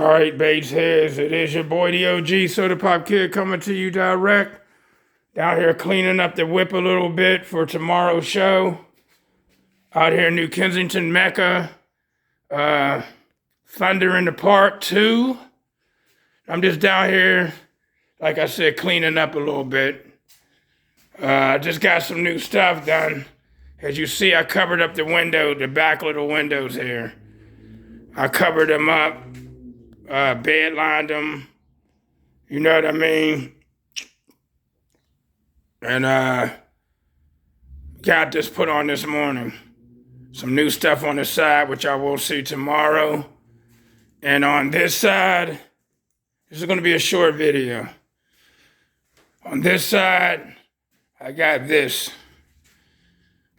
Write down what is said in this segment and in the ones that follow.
All right, Bates heads, it is your boy, the OG Soda Pop Kid, coming to you direct. Down here cleaning up the whip a little bit for tomorrow's show. Out here in New Kensington, Meca. Thunder in the Park 2. I'm just down here, like I said, cleaning up a little bit. I just got some new stuff done. As you see, I covered up the window, the back little windows here. I covered them up. Bed lined them, you know what I mean? And got this put on this morning. Some new stuff on the side, which I will see tomorrow. And on this side, this is going to be a short video. On this side, I got this.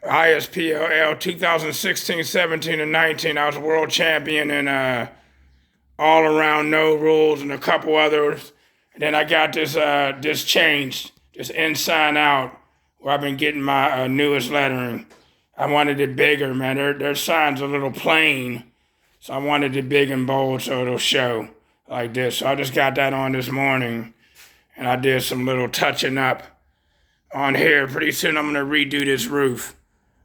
ISPLL 2016, 17, and 19. I was a world champion in all around no rules and a couple others. And then I got this changed, this inside out, where I've been getting my newest lettering. I wanted it bigger, man. Their sign's a little plain, so I wanted it big and bold so it'll show like this. So I just got that on this morning, and I did some little touching up on here. Pretty soon I'm gonna redo this roof.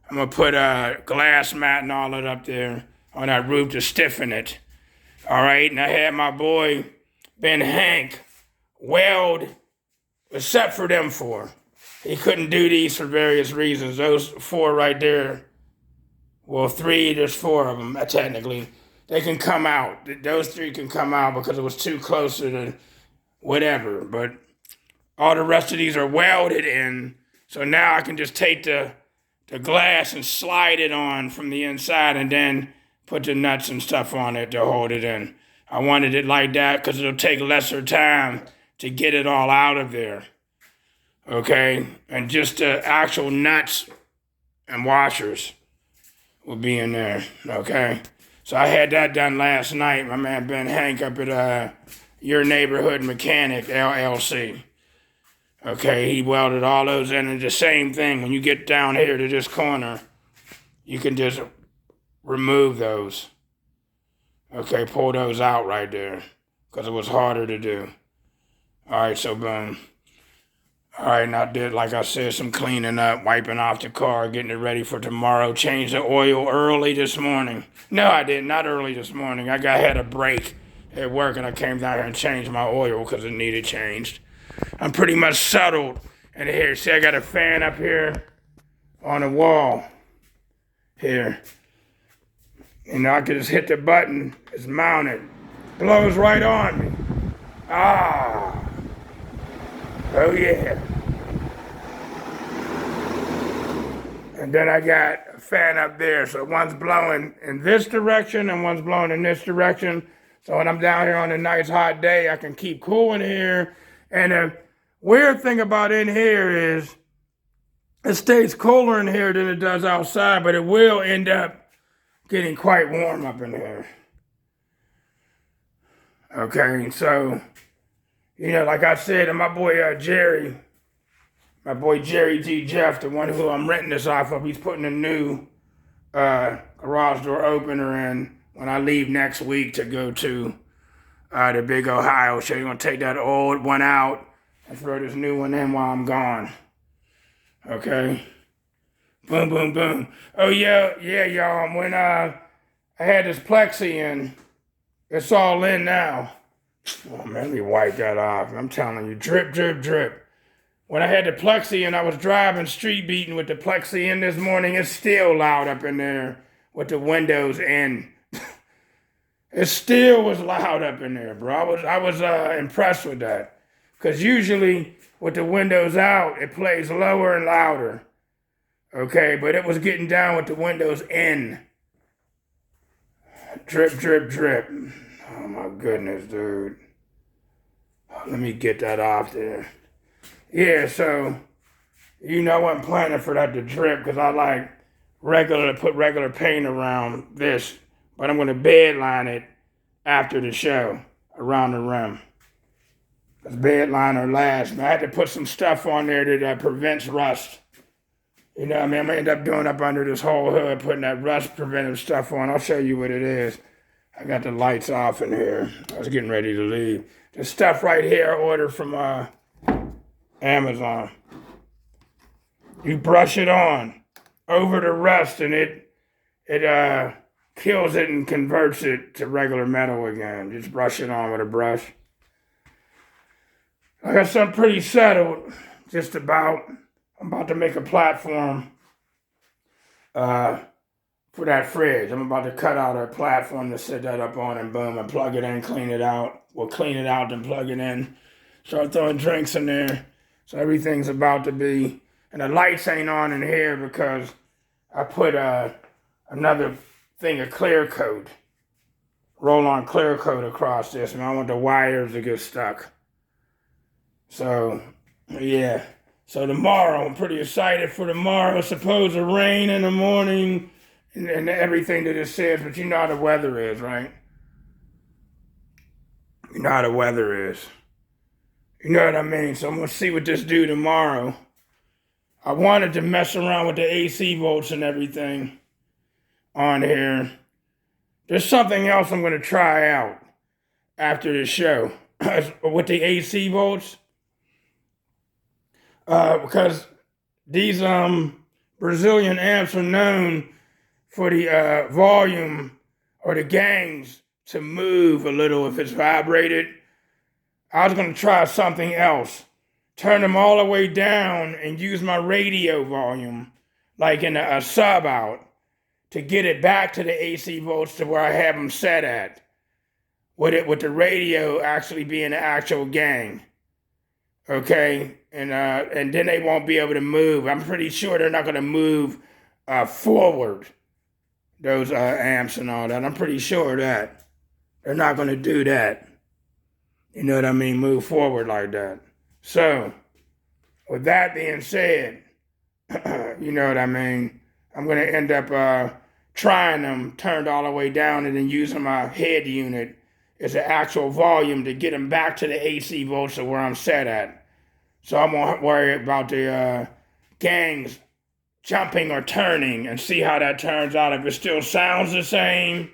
I'm gonna put a glass mat and all that up there on that roof to stiffen it. All right, and I had my boy, Ben Hank, weld, except for them four. He couldn't do these for various reasons. Those four right there, well, three, there's four of them, technically. They can come out. Those three can come out because it was too close to the whatever. But all the rest of these are welded in, so now I can just take the glass and slide it on from the inside and then put the nuts and stuff on it to hold it in. I wanted it like that because it'll take lesser time to get it all out of there. Okay? And just the actual nuts and washers will be in there. Okay? So I had that done last night. My man Ben Hank up at Your Neighborhood Mechanic, LLC. Okay, he welded all those in, and the same thing. When you get down here to this corner, you can just remove those. Okay, pull those out right there because it was harder to do. All right, so boom. All right, and I did, like I said, some cleaning up, wiping off the car, getting it ready for tomorrow. Changed the oil early this morning. No, I did not early this morning. I had a break at work, and I came down here and changed my oil because it needed changed. I'm pretty much settled in here. See, I got a fan up here on the wall here. And I can just hit the button. It's mounted. Blows right on me. Ah. Oh, yeah. And then I got a fan up there. So one's blowing in this direction and one's blowing in this direction. So when I'm down here on a nice hot day, I can keep cool in here. And the weird thing about in here is it stays cooler in here than it does outside, but it will end up getting quite warm up in here. Okay, so, you know, like I said, and my boy Jerry G. Jeff, the one who I'm renting this off of, he's putting a new garage door opener in when I leave next week to go to the big Ohio show. You're going to take that old one out and throw this new one in while I'm gone. Okay? Boom, boom, boom. Oh, yeah, y'all. When I had this plexi in, it's all in now. Oh, man, let me wipe that off. I'm telling you, drip, drip, drip. When I had the plexi in, I was driving street beating with the plexi in this morning. It's still loud up in there with the windows in. It still was loud up in there, bro. I was impressed with that. Because usually with the windows out, it plays lower and louder. Okay, but it was getting down with the windows in. Drip, drip, drip. Oh my goodness, dude. Let me get that off there. Yeah, so, you know I wasn't planning for that to drip because I like put regular paint around this. But I'm going to bed line it after the show around the rim. Because bed liner lasts. I had to put some stuff on there that prevents rust. You know what I mean? I'm going to end up doing up under this whole hood, putting that rust preventive stuff on. I'll show you what it is. I got the lights off in here. I was getting ready to leave. The stuff right here I ordered from Amazon. You brush it on over the rust and it kills it and converts it to regular metal again. Just brush it on with a brush. I got something pretty settled. Just about. I'm about to make a platform for that fridge. I'm about to cut out a platform to set that up on and boom, and plug it in, clean it out. We'll clean it out, then plug it in. Start throwing drinks in there. So everything's about to be, and the lights ain't on in here because I put another thing of clear coat, roll-on clear coat across this, and I want the wires to get stuck. So, yeah. So tomorrow, I'm pretty excited for tomorrow. It's supposed to rain in the morning and everything that it says, but you know how the weather is, right? You know how the weather is. You know what I mean? So I'm going to see what this do tomorrow. I wanted to mess around with the AC volts and everything on here. There's something else I'm going to try out after the show with the AC volts. Because these Brazilian amps are known for the volume or the gains to move a little if it's vibrated. I was going to try something else. Turn them all the way down and use my radio volume, like in a sub out, to get it back to the AC volts to where I have them set at. With the radio actually being the actual gain. Okay? And then they won't be able to move. I'm pretty sure they're not going to move forward, those amps and all that. I'm pretty sure of that. They're not going to do that. You know what I mean? Move forward like that. So, with that being said, you know what I mean? I'm going to end up trying them turned all the way down and then using my head unit as an actual volume to get them back to the AC volts of where I'm set at. So I won't worry about the gangs jumping or turning and see how that turns out. If it still sounds the same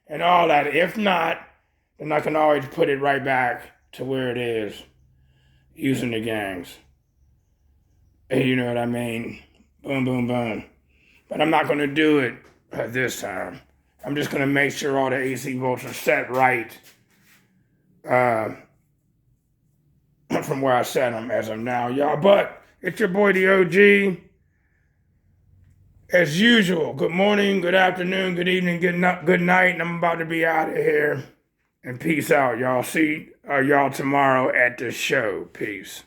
and all that. If not, then I can always put it right back to where it is using the gangs. And you know what I mean? Boom, boom, boom. But I'm not going to do it this time. I'm just going to make sure all the AC volts are set right from where I set them as of now, y'all. But it's your boy, the OG. As usual, good morning, good afternoon, good evening, good night, and I'm about to be out of here. And peace out, y'all. See y'all tomorrow at the show. Peace.